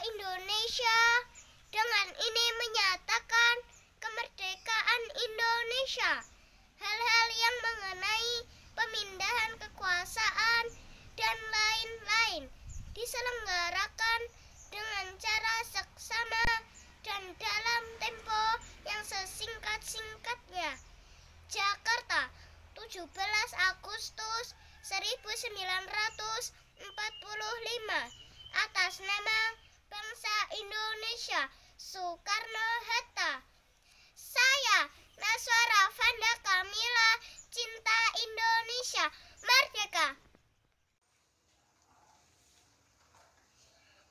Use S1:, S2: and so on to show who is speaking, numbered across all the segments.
S1: Indonesia. Dengan ini menyatakan kemerdekaan Indonesia. Hal-hal yang mengenai pemindahan kekuasaan dan lain-lain diselenggarakan dengan cara seksama dan dalam tempo yang sesingkat-singkatnya. Jakarta, 17 Agustus 1945. Atas nama bangsa Indonesia, Soekarno-Hatta. Saya, Naswara Fanda Kamila, cinta Indonesia, merdeka.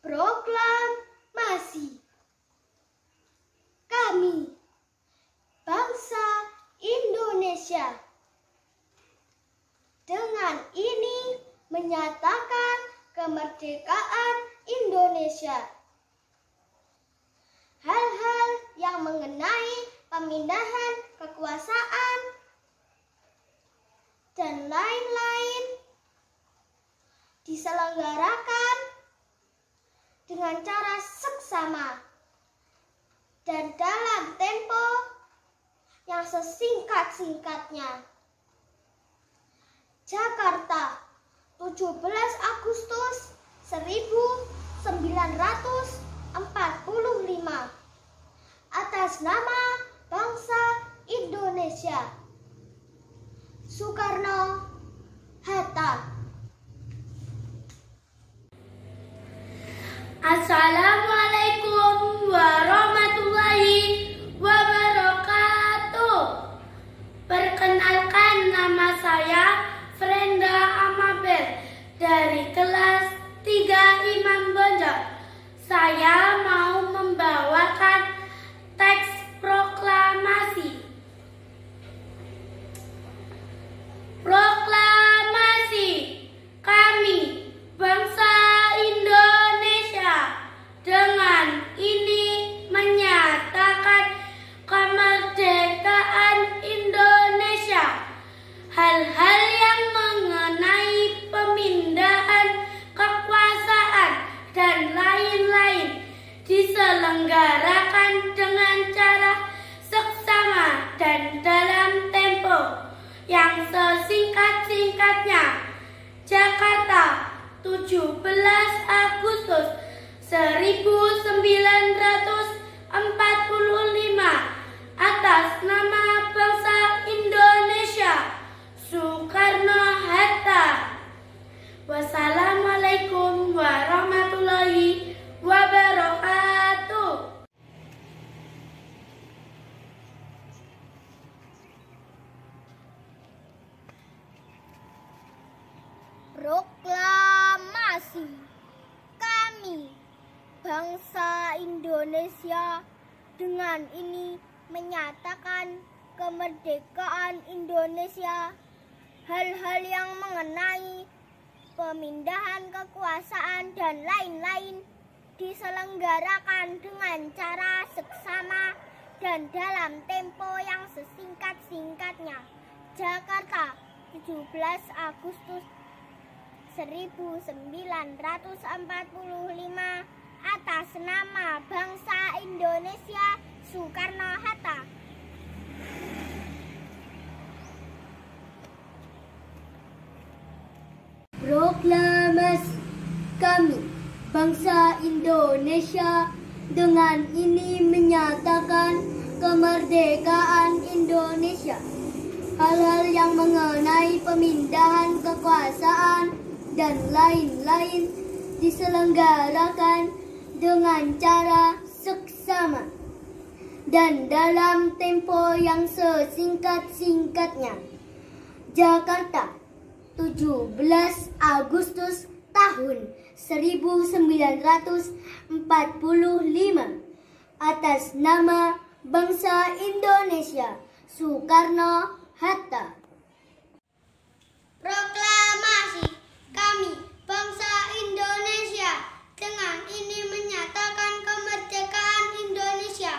S2: Proklamasi. Kami, bangsa Indonesia, dengan ini menyatakan kemerdekaan Indonesia. Hal-hal yang mengenai pemindahan kekuasaan dan lain-lain diselenggarakan dengan cara seksama dan dalam tempo yang sesingkat-singkatnya. Jakarta, 17 Agustus 1945. Atas nama bangsa Indonesia, Soekarno-Hatta.
S3: Assalamualaikum warahmatullahi wabarakatuh. Perkenalkan, nama saya Frenda Amabel dari kelas 3 Imam Bonjol. Saya mau membawakan teks proklamasi. Proklamasi. Kami, bangsa Indonesia, dengan ini menyatakan kemerdekaan Indonesia. Hal-hal yang mengenai pemindahan kekuasaan dan lain-lain diselenggarakan dengan cara seksama dan dalam tempo yang sesingkat-singkatnya. Jakarta, 17 Agustus 1945. Atas nama bangsa Indonesia, Soekarno-Hatta. Wassalamualaikum warahmatullahi wabarakatuh.
S1: Proklamasi. Kami, bangsa Indonesia, dengan ini menyatakan kemerdekaan Indonesia. Hal-hal yang mengenai pemindahan kekuasaan dan lain-lain diselenggarakan dengan cara seksama dan dalam tempo yang sesingkat-singkatnya. Jakarta, 17 Agustus 1945. Atas nama bangsa Indonesia, Soekarno-Hatta.
S2: Proklamasi. Kami, bangsa Indonesia, dengan ini menyatakan kemerdekaan Indonesia. Hal-hal yang mengenai pemindahan kekuasaan dan lain-lain diselenggarakan dengan cara seksama dan dalam tempo yang sesingkat-singkatnya. Jakarta, 17 Agustus tahun 1945. Atas nama bangsa Indonesia, Soekarno-Hatta.
S1: Proklamasi. Kami, bangsa Indonesia, dengan ini menyatakan kemerdekaan Indonesia.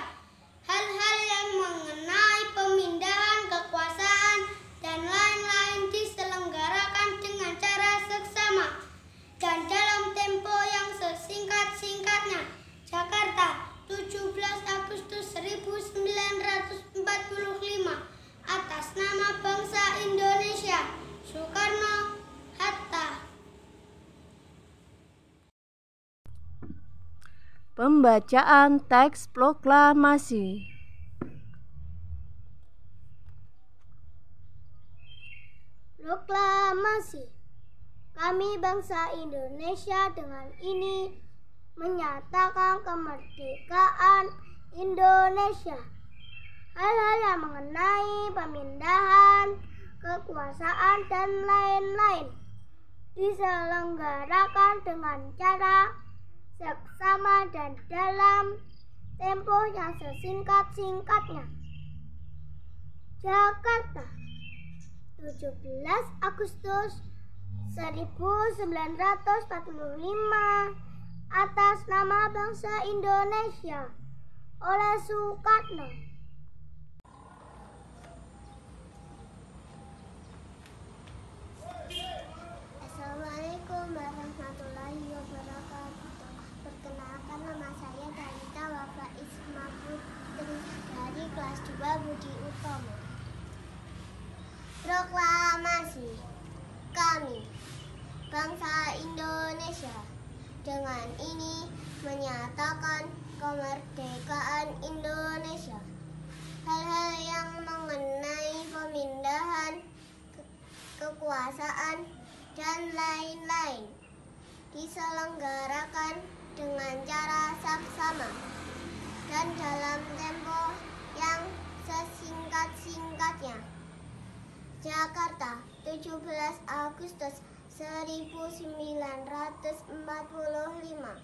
S1: Hal-hal yang mengenai pemindahan kekuasaan dan lain-lain diselenggarakan dengan cara seksama dan dalam tempo yang sesingkat-singkatnya.
S4: Pembacaan teks proklamasi.
S2: Proklamasi. Kami bangsa Indonesia dengan ini menyatakan kemerdekaan Indonesia. Hal-hal yang mengenai pemindahan kekuasaan dan lain-lain diselenggarakan dengan cara seksama dan dalam tempo yang sesingkat-singkatnya. Jakarta, 17 Agustus 1945, atas nama bangsa Indonesia oleh Soekarno.
S1: Assalamualaikum warahmatullahi wabarakatuh. Perkenalkan, nama saya Dalita Wafa Isma Putri dari kelas 2 Budi Utomo. Proklamasi. Kami, bangsa Indonesia, dengan ini menyatakan kemerdekaan Indonesia. Hal-hal yang mengenai pemindahan kekuasaan dan lain-lain diselenggarakan dengan cara saksama dan dalam tempo yang sesingkat-singkatnya. Jakarta, 17 Agustus 1945,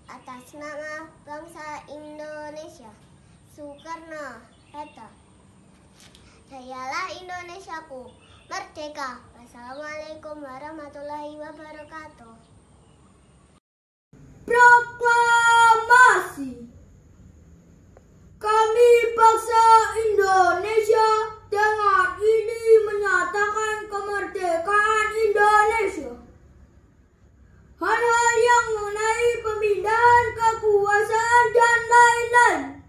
S1: atas nama bangsa Indonesia, Soekarno Hatta. Jayalah Indonesiaku, merdeka. Wassalamualaikum warahmatullahi wabarakatuh.
S2: Proklamasi. Kami bangsa Indonesia dengan ini menyatakan kemerdekaan Indonesia. Hal-hal yang mengenai pemindahan kekuasaan dan lain-lain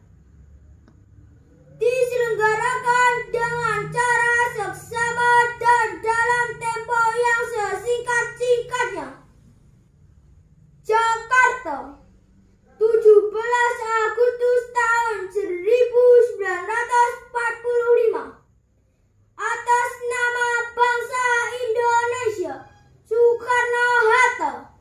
S2: diselenggarakan dengan cara seksama dan dalam tempo yang sesingkat-singkatnya. Jakarta, 17 Agustus tahun 1945, atas nama bangsa Indonesia, Soekarno Hatta.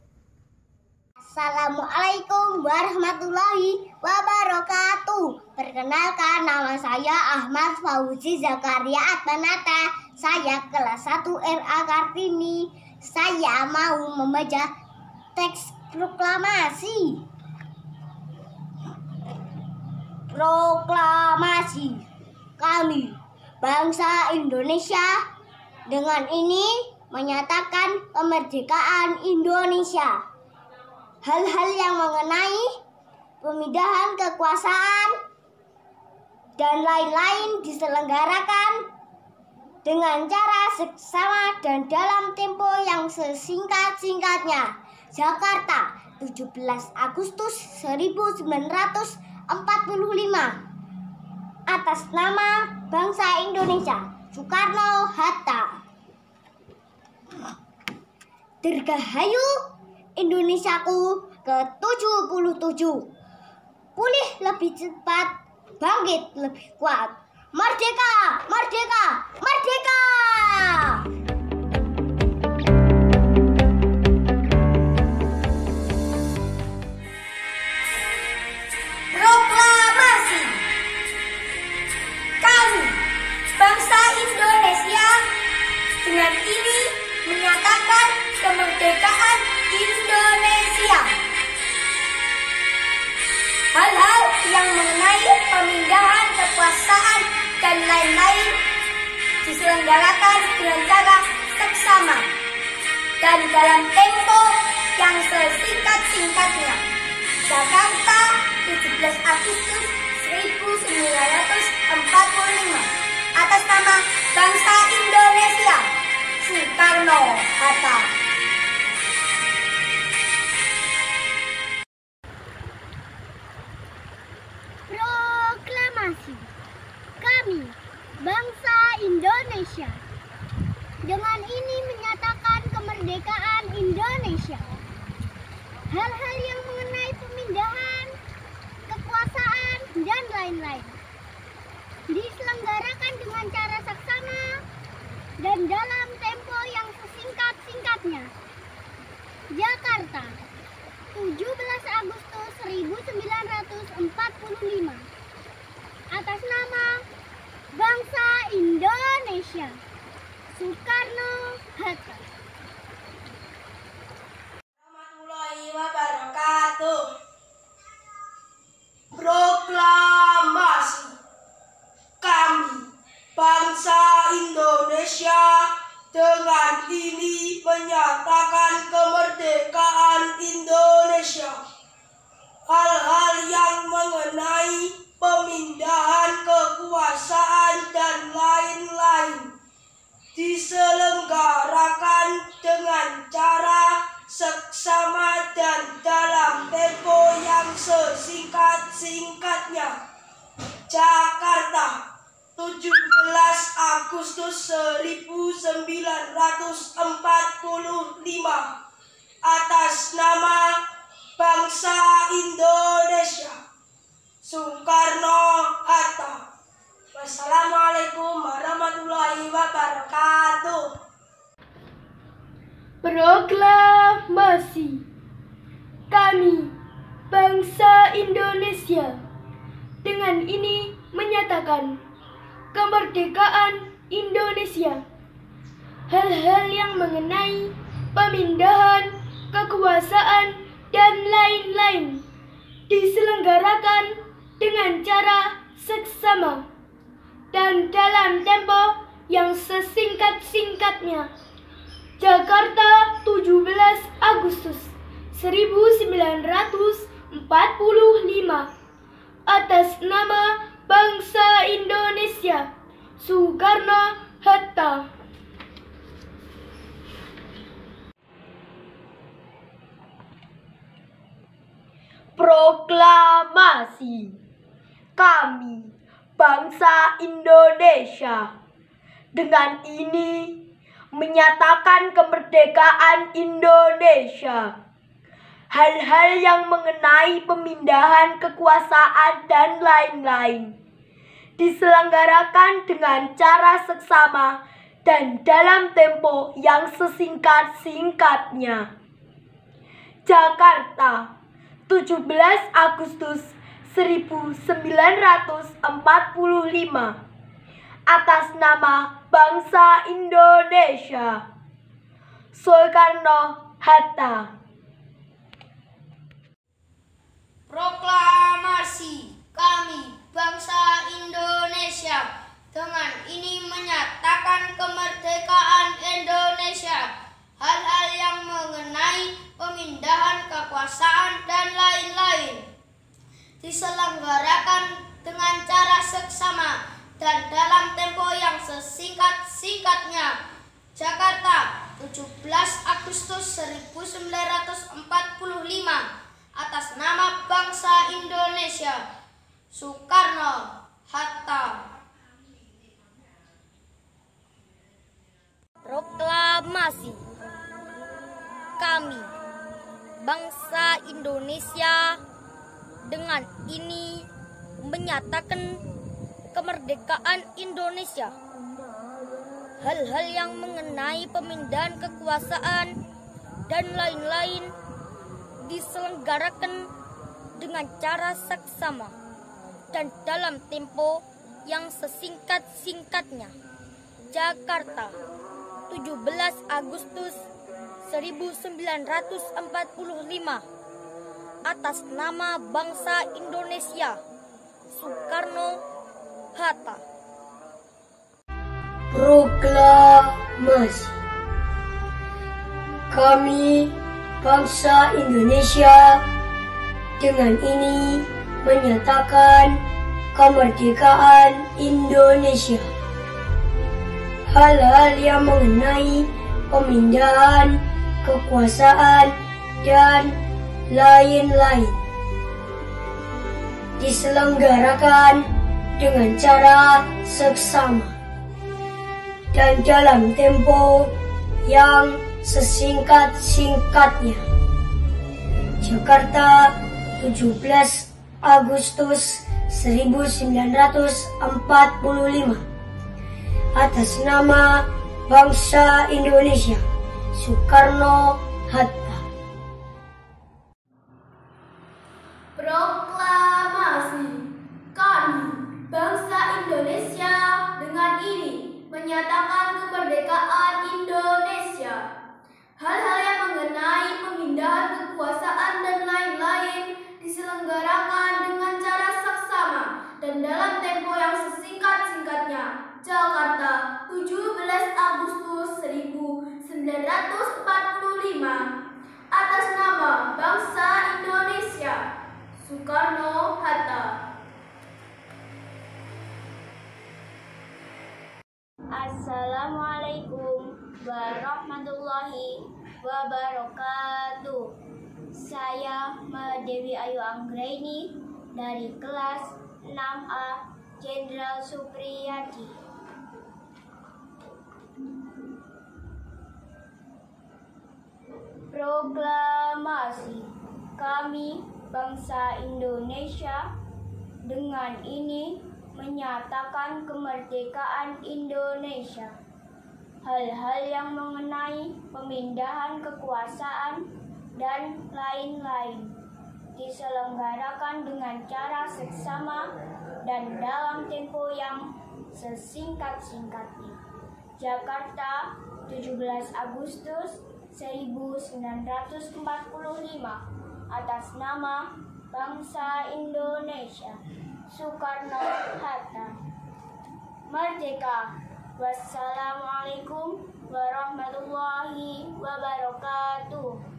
S1: Assalamualaikum warahmatullahi wabarakatuh. Perkenalkan, nama saya Ahmad Fauzi Zakaria Atmanata. Saya kelas 1 RA Kartini. Saya mau membaca teks proklamasi. Proklamasi. Kami, bangsa Indonesia, dengan ini menyatakan kemerdekaan Indonesia. Hal-hal yang mengenai pemindahan kekuasaan dan lain-lain diselenggarakan dengan cara seksama dan dalam tempo yang sesingkat-singkatnya. Jakarta, 17 Agustus 1945, atas nama bangsa Indonesia, Soekarno Hatta. Dirgahayu Indonesiaku ke-77. Pulih lebih cepat, bangkit lebih kuat. Merdeka! Merdeka! Merdeka!
S2: Proklamasi. Kami, bangsa Indonesia, dengan ini menyatakan kemerdekaan Indonesia. Hal-hal yang mengenai pemindahan kekuasaan dan lain-lain diselenggarakan dengan cara seksama dan dalam tempo yang sesingkat-singkatnya. Jakarta, 17 Agustus 1945, atas nama bangsa Indonesia, Soekarno Hatta.
S1: Proklamasi. Kami, bangsa Indonesia, dengan ini menyatakan kemerdekaan Indonesia. Hal-hal yang mengenai pemindahan Indonesia, Soekarno-Hatta.
S2: Warahmatullahi wabarakatuh. Proklamasi kami bangsa Indonesia dengan ini menyatakan kemerdekaan Indonesia. Hal-hal yang mengenai pemindahan kekuasaan dan lain-lain diselenggarakan dengan cara seksama dan dalam tempo yang sesingkat-singkatnya. Jakarta, 17 Agustus 1945. Atas nama bangsa Indonesia, Soekarno-Hatta. Wassalamualaikum warahmatullahi wabarakatuh.
S3: Proklamasi kami bangsa Indonesia dengan ini menyatakan kemerdekaan Indonesia. Hal-hal yang mengenai pemindahan kekuasaan dan lain-lain diselenggarakan dengan cara seksama dan dalam tempo yang sesingkat-singkatnya. Jakarta, 17 Agustus 1945. Atas nama bangsa Indonesia, Soekarno-Hatta.
S2: Proklamasi kami bangsa Indonesia dengan ini menyatakan kemerdekaan Indonesia. Hal-hal yang mengenai pemindahan kekuasaan dan lain-lain diselenggarakan dengan cara seksama dan dalam tempo yang sesingkat-singkatnya. Jakarta, 17 Agustus 1945. Atas nama bangsa Indonesia, Soekarno-Hatta.
S3: Proklamasi kami bangsa Indonesia dengan ini menyatakan kemerdekaan Indonesia. Hal-hal yang mengenai pemindahan kekuasaan dan lain-lain diselenggarakan dengan cara seksama dan dalam tempo yang sesingkat-singkatnya. Jakarta, 17 Agustus 1945. Atas nama bangsa Indonesia, Soekarno-Hatta.
S5: Proklamasi kami bangsa Indonesia dengan ini menyatakan kemerdekaan Indonesia. Hal-hal yang mengenai pemindahan kekuasaan dan lain-lain diselenggarakan dengan cara seksama dan dalam tempo yang sesingkat-singkatnya. Jakarta, 17 Agustus 1945. Atas nama bangsa Indonesia, Soekarno-Hatta.
S2: Proklamasi kami bangsa Indonesia dengan ini menyatakan kemerdekaan Indonesia. Hal-hal yang mengenai pemindahan kekuasaan dan lain-lain diselenggarakan dengan cara seksama dan dalam tempo yang sesingkat-singkatnya. Jakarta, 17 Agustus 1945. Atas nama bangsa Indonesia, Soekarno-Hatta.
S3: Proklamasi kami bangsa Indonesia dengan ini menyatakan dan dalam tempo yang sesingkat-singkatnya. Jakarta, 17 Agustus 1945. Atas nama bangsa Indonesia, Soekarno-Hatta.
S1: Assalamualaikum warahmatullahi wabarakatuh. Saya Dewi Ayu Anggraini dari kelas 6A Jenderal Supriyadi. Proklamasi kami bangsa Indonesia dengan ini menyatakan kemerdekaan Indonesia. Hal-hal yang mengenai pemindahan kekuasaan dan lain-lain diselenggarakan dengan cara seksama dan dalam tempo yang sesingkat-singkatnya. Jakarta, 17 Agustus 1945. Atas nama bangsa Indonesia, Soekarno-Hatta. Merdeka. Wassalamualaikum warahmatullahi wabarakatuh.